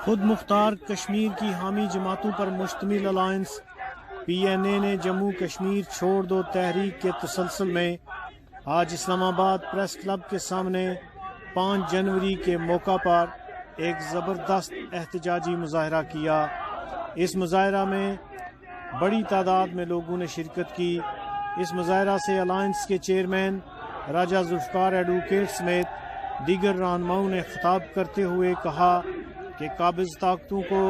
خود مختار کشمیر کی حامی جماعتوں پر مشتمل الائنس پی این اے نے جموں کشمیر چھوڑ دو تحریک کے تسلسل میں آج اسلام آباد پریس کلب کے سامنے 5 جنوری کے موقع پر ایک زبردست احتجاجی مظاہرہ کیا۔ اس مظاہرہ میں بڑی تعداد میں لوگوں نے شرکت کی۔ اس مظاہرہ سے الائنس کے چیئرمین راجہ ذوالفقار ایڈوکیٹ سمیت دیگر رہنماؤں نے خطاب کرتے ہوئے کہا کہ قابض طاقتوں کو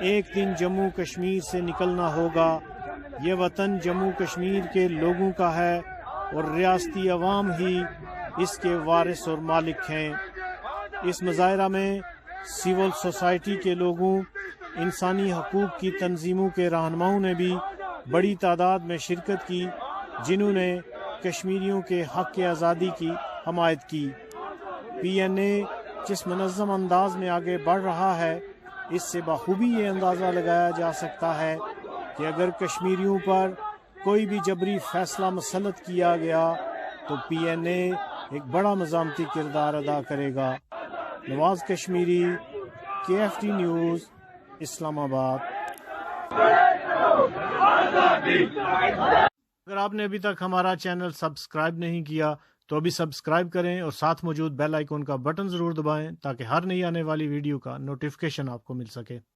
ایک دن جموں کشمیر سے نکلنا ہوگا۔ یہ وطن جموں کشمیر کے لوگوں کا ہے اور ریاستی عوام ہی اس کے وارث اور مالک ہیں۔ اس مظاہرہ میں سول سوسائٹی کے لوگوں، انسانی حقوق کی تنظیموں کے رہنماؤں نے بھی بڑی تعداد میں شرکت کی، جنہوں نے کشمیریوں کے حق آزادی کی حمایت کی۔ پی این اے جس منظم انداز میں آگے بڑھ رہا ہے، اس سے بخوبی یہ اندازہ لگایا جا سکتا ہے کہ اگر کشمیریوں پر کوئی بھی جبری فیصلہ مسلط کیا گیا تو پی این اے ایک بڑا مزاحمتی کردار ادا کرے گا۔ نواز کشمیری، کے ایف ٹی نیوز، اسلام آباد۔ اگر آپ نے ابھی تک ہمارا چینل سبسکرائب نہیں کیا تو ابھی سبسکرائب کریں اور ساتھ موجود بیل آئیکن کا بٹن ضرور دبائیں تاکہ ہر نئی آنے والی ویڈیو کا نوٹیفیکیشن آپ کو مل سکے۔